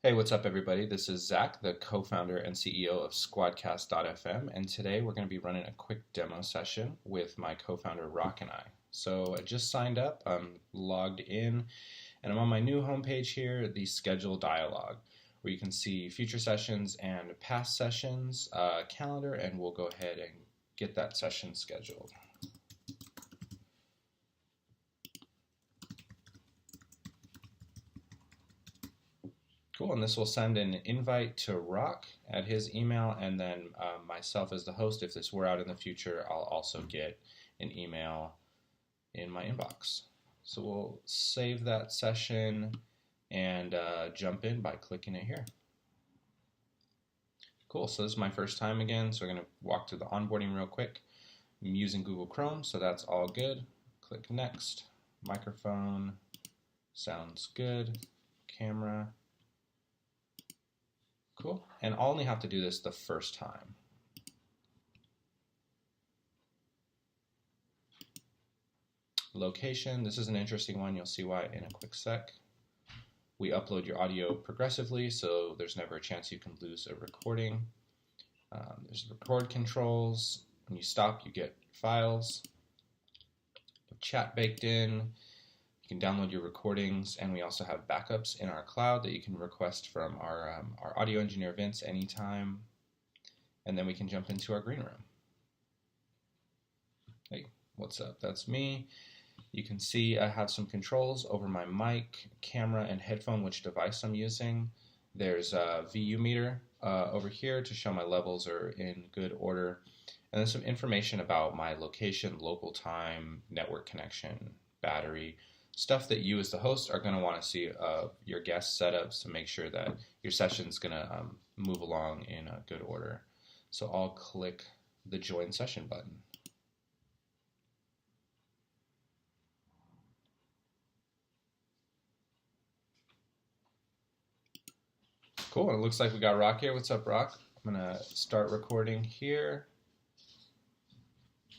Hey, what's up, everybody? This is Zach, the co-founder and CEO of SquadCast.fm, and today we're going to be running a quick demo session with my co-founder Rock and I. So I just signed up, I'm logged in, and I'm on my new homepage here, the Schedule dialog, where you can see future sessions and past sessions, calendar, and we'll go ahead and get that session scheduled. Cool, and this will send an invite to Rock at his email, and then myself as the host, if this were out in the future, I'll also get an email in my inbox. So we'll save that session and jump in by clicking it here. Cool, so this is my first time again, so we're going to walk through the onboarding real quick. I'm using Google Chrome, so that's all good. Click Next, microphone, sounds good, camera. Cool. And I'll only have to do this the first time. Location. This is an interesting one. You'll see why in a quick sec. We upload your audio progressively, so there's never a chance you can lose a recording. There's record controls. When you stop, you get files. Chat baked in. You can download your recordings, and we also have backups in our cloud that you can request from our audio engineer Vince anytime. And then we can jump into our green room. Hey, what's up? That's me. You can see I have some controls over my mic, camera, and headphone, which device I'm using. There's a VU meter over here to show my levels are in good order. And then some information about my location, local time, network connection, battery, stuff that you as the host are going to want to see your guest setups to make sure that your session's going to move along in a good order. So I'll click the join session button. Cool, and it looks like we got Rock here. What's up, Rock? I'm going to start recording here.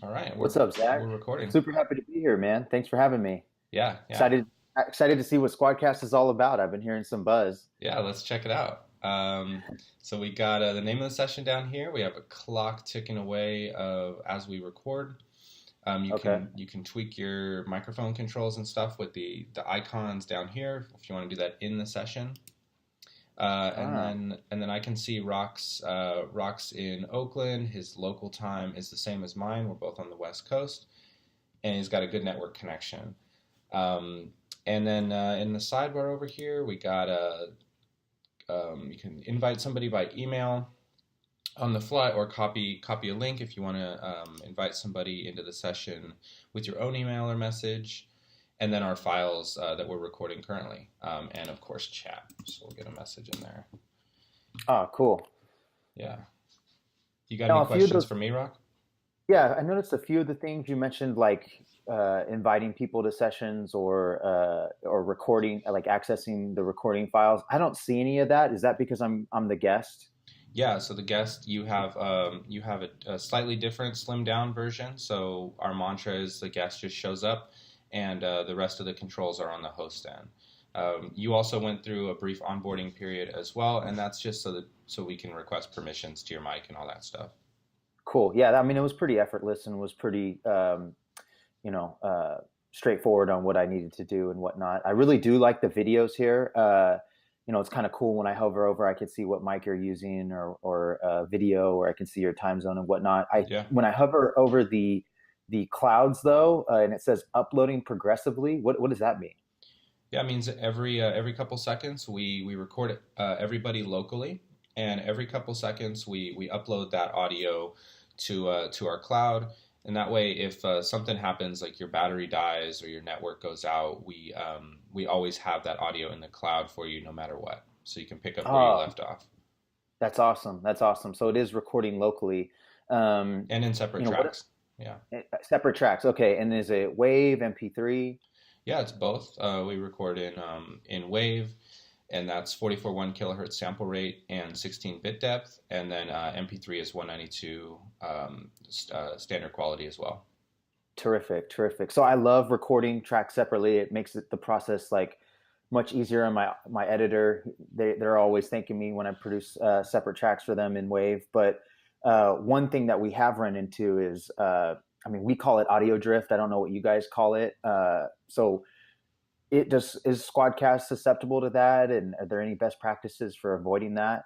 All right, What's up, Zach? we're recording. Super happy to be here, man. Thanks for having me. Yeah. Excited to see what SquadCast is all about. I've been hearing some buzz. Yeah, let's check it out. So we got the name of the session down here. We have a clock ticking away as we record. You can tweak your microphone controls and stuff with the icons down here if you want to do that in the session. And then I can see Rock's in Oakland. His local time is the same as mine. We're both on the West Coast, and he's got a good network connection. And then in the sidebar over here, we got you can invite somebody by email on the fly, or copy a link if you want to invite somebody into the session with your own email or message. And then our files that we're recording currently, and of course chat. So we'll get a message in there. Oh, cool. Yeah. You got any questions for me, Rock? Yeah, I noticed a few of the things you mentioned, like inviting people to sessions or recording, like accessing the recording files. I don't see any of that. Is that because I'm the guest? Yeah, so the guest, you have a slightly different slimmed down version. So our mantra is the guest just shows up, and the rest of the controls are on the host end. You also went through a brief onboarding period as well, and that's just so we can request permissions to your mic and all that stuff. Cool. Yeah, I mean, it was pretty effortless and was pretty, straightforward on what I needed to do and whatnot. I really do like the videos here. It's kind of cool when I hover over, I can see what mic you're using or video, or I can see your time zone and whatnot. When I hover over the clouds though, and it says uploading progressively, what does that mean? Yeah, it means every couple seconds we record everybody locally, and every couple seconds we upload that audio to our cloud. And that way, if something happens, like your battery dies or your network goes out, we always have that audio in the cloud for you no matter what. So you can pick up where you left off. That's awesome. So it is recording locally. And in separate tracks. Yeah. Separate tracks. Okay. And is it WAV, MP3? Yeah, it's both. We record in WAV, and that's 44.1 kilohertz sample rate and 16-bit depth, and then MP3 is 192 standard quality as well. Terrific. So I love recording tracks separately. It makes the process like much easier on my editor. They're always thanking me when I produce separate tracks for them in Wave. But one thing that we have run into is, I mean, we call it audio drift. I don't know what you guys call it. So is SquadCast susceptible to that? And are there any best practices for avoiding that?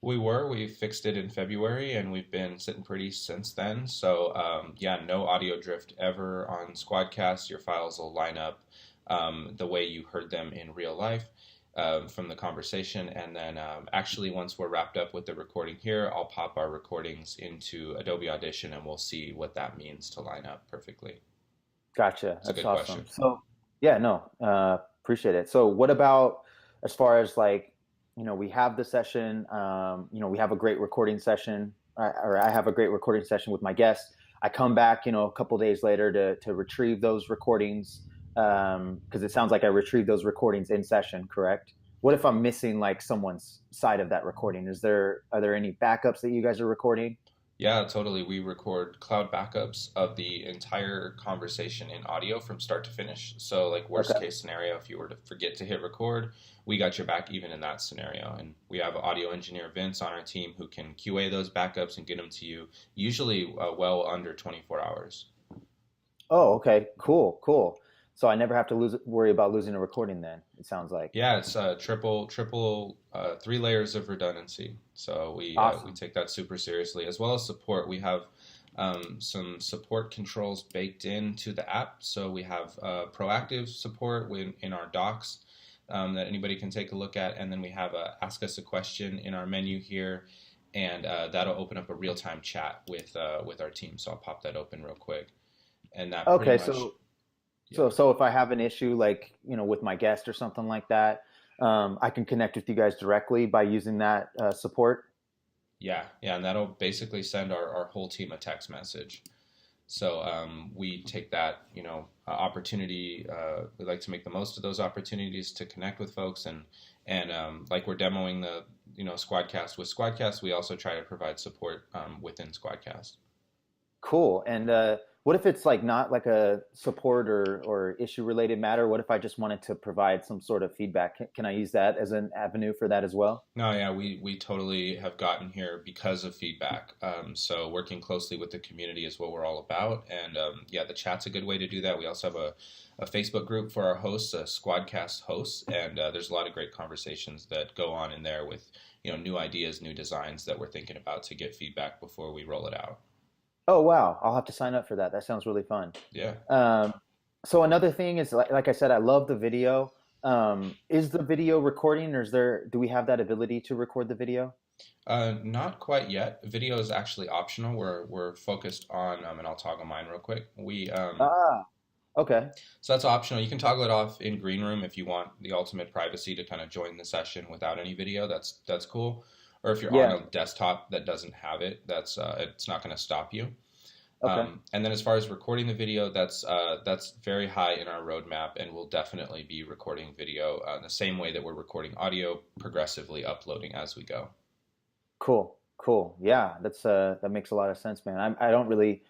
We fixed it in February and we've been sitting pretty since then. So, yeah, no audio drift ever on SquadCast. Your files will line up the way you heard them in real life from the conversation. And then actually, once we're wrapped up with the recording here, I'll pop our recordings into Adobe Audition and we'll see what that means to line up perfectly. Gotcha. That's awesome. Question. So, yeah, no, appreciate it. So what about as far as like, we have the session, we have a great recording session, or I have a great recording session with my guests. I come back, a couple days later to retrieve those recordings, because it sounds like I retrieve those recordings in session, correct? What if I'm missing like someone's side of that recording? Are there any backups that you guys are recording? Yeah, totally. We record cloud backups of the entire conversation in audio from start to finish. So like worst case scenario, if you were to forget to hit record, we got your back even in that scenario. And we have audio engineer Vince on our team who can QA those backups and get them to you usually well under 24 hours. Oh, okay. Cool. So I never have to worry about losing a recording then, it sounds like. Yeah, it's triple 3 layers of redundancy. So we take that super seriously, as well as support. We have some support controls baked into the app. So we have proactive support in our docs that anybody can take a look at. And then we have Ask Us a Question in our menu here. And that'll open up a real-time chat with our team. So I'll pop that open real quick. And that pretty much... So if I have an issue like, with my guest or something like that, I can connect with you guys directly by using that support? Yeah. And that'll basically send our whole team a text message. So we take that, opportunity. We like to make the most of those opportunities to connect with folks. And like we're demoing the, SquadCast with SquadCast, we also try to provide support within SquadCast. Cool. And what if it's like not like a support or issue related matter? What if I just wanted to provide some sort of feedback? Can I use that as an avenue for that as well? No, yeah, we totally have gotten here because of feedback. So working closely with the community is what we're all about. And yeah, the chat's a good way to do that. We also have a Facebook group for our hosts, SquadCast hosts, and there's a lot of great conversations that go on in there with new ideas, new designs that we're thinking about to get feedback before we roll it out. Oh, wow. I'll have to sign up for that. That sounds really fun. Yeah. So another thing is, like I said, I love the video. Is the video recording, or do we have that ability to record the video? Not quite yet. Video is actually optional. We're focused on, and I'll toggle mine real quick. Okay. So that's optional. You can toggle it off in Green Room if you want the ultimate privacy to kind of join the session without any video. That's cool. Or if you're on a desktop that doesn't have it, that's it's not going to stop you. Okay. And then as far as recording the video, that's very high in our roadmap, and we'll definitely be recording video the same way that we're recording audio, progressively uploading as we go. Cool. Yeah, that makes a lot of sense, man. I don't really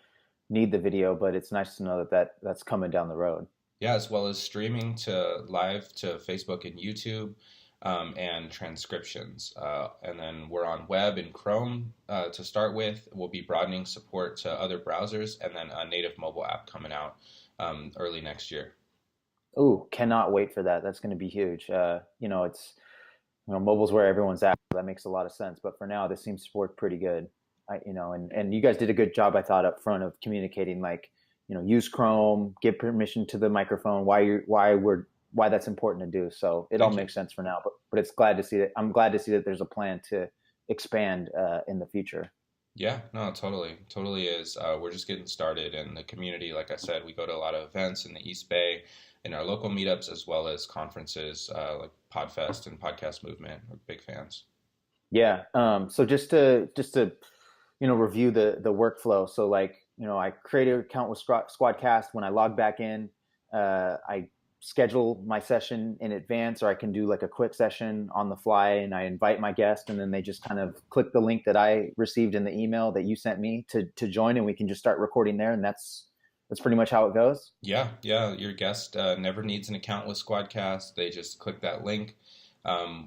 need the video, but it's nice to know that's coming down the road. Yeah, as well as streaming live to Facebook and YouTube. And transcriptions. And then we're on web and Chrome to start with. We'll be broadening support to other browsers, and then a native mobile app coming out early next year. Ooh, cannot wait for that. That's going to be huge. It's mobile's where everyone's at. That makes a lot of sense. But for now, this seems to work pretty good. And you guys did a good job, I thought, up front of communicating, like, use Chrome, give permission to the microphone, why that's important to do. So it all makes sense for now, but it's glad to see that. I'm glad to see that there's a plan to expand in the future. Yeah, no, totally is. We're just getting started, and the community, like I said, we go to a lot of events in the East Bay, in our local meetups, as well as conferences like Podfest and Podcast Movement. We're big fans. Yeah. So just to review the workflow. So I create an account with SquadCast. When I log back in, I schedule my session in advance, or I can do like a quick session on the fly, and I invite my guest, and then they just kind of click the link that I received in the email that you sent me to join, and we can just start recording there. And that's That's pretty much how it goes. Yeah, yeah. Your guest never needs an account with SquadCast. They just click that link.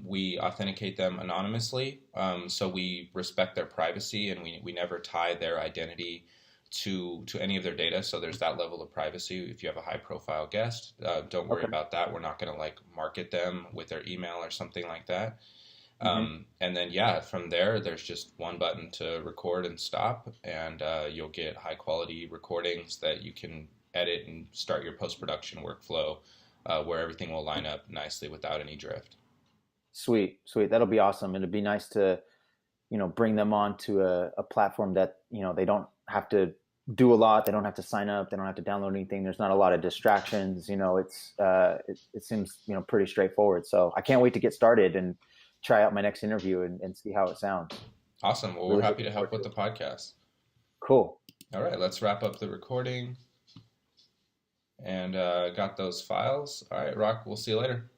We authenticate them anonymously, so we respect their privacy, and we never tie their identity to any of their data. So there's that level of privacy. If you have a high profile guest, don't worry Okay. about that. We're not going to like market them with their email or something like that. Hmm. And then yeah, from there, there's just one button to record and stop, and you'll get high quality recordings that you can edit and start your post production workflow, where everything will line up nicely without any drift. Sweet, sweet. That'll be awesome. It'd be nice to, bring them on to a platform that, they don't have to do a lot. They don't have to sign up. They don't have to download anything. There's not a lot of distractions. It seems, pretty straightforward. So I can't wait to get started and try out my next interview and see how it sounds. Awesome. Well, we're Really happy looking to help forward with to the it. podcast. Cool. All right, let's wrap up the recording and got those files. All right, Rock, we'll see you later.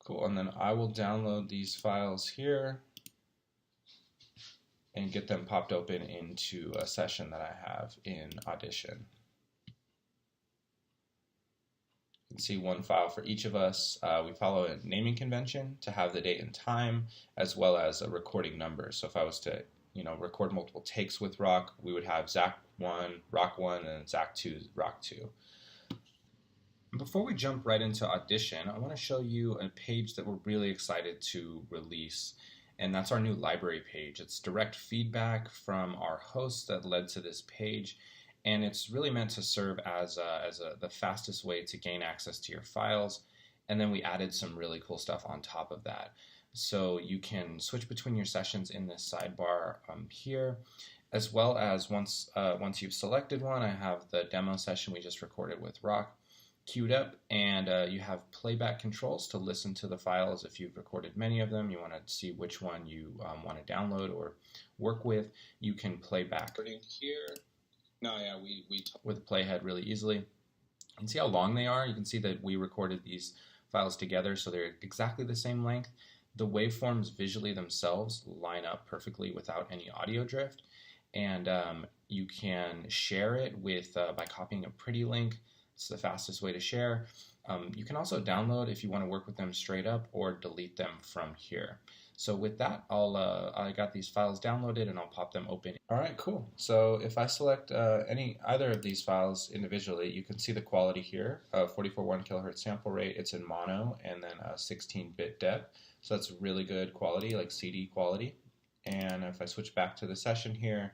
Cool, and then I will download these files here and get them popped open into a session that I have in Audition. You can see one file for each of us. We follow a naming convention to have the date and time, as well as a recording number. So if I was to, record multiple takes with Rock, we would have Zach 1, Rock 1, and Zach 2, Rock 2. Before we jump right into Audition, I want to show you a page that we're really excited to release, and that's our new library page. It's direct feedback from our hosts that led to this page, and it's really meant to serve as the fastest way to gain access to your files. And then we added some really cool stuff on top of that. So you can switch between your sessions in this sidebar here, as well as once you've selected one, I have the demo session we just recorded with Rock queued up, and you have playback controls to listen to the files. If you've recorded many of them, you want to see which one you want to download or work with, you can play back. Here. No, yeah, we with playhead really easily. You can see how long they are. You can see that we recorded these files together, so they're exactly the same length. The waveforms visually themselves line up perfectly without any audio drift, and you can share it with by copying a pretty link. It's the fastest way to share. You can also download if you want to work with them straight up, or delete them from here. So with that, I got these files downloaded and I'll pop them open. All right, cool. So if I select either of these files individually, you can see the quality here. 44.1 kilohertz sample rate. It's in mono, and then 16-bit depth. So that's really good quality, like CD quality. And if I switch back to the session here,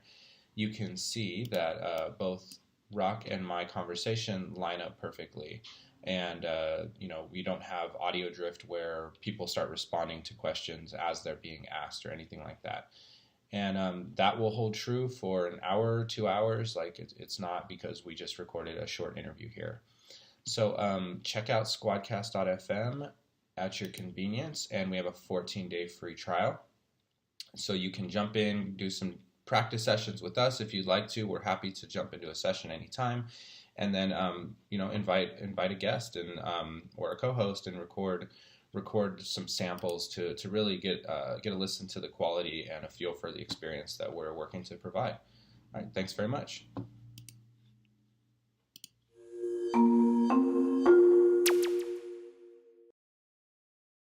you can see that both Rock and my conversation line up perfectly, and we don't have audio drift where people start responding to questions as they're being asked or anything like that. And that will hold true for an hour, 2 hours. Like it's not because we just recorded a short interview here. So check out squadcast.fm at your convenience, and we have a 14-day free trial. So you can jump in, do some practice sessions with us if you'd like to. We're happy to jump into a session anytime, and then invite a guest and or a co-host and record some samples to really get a listen to the quality and a feel for the experience that we're working to provide. All right, thanks very much.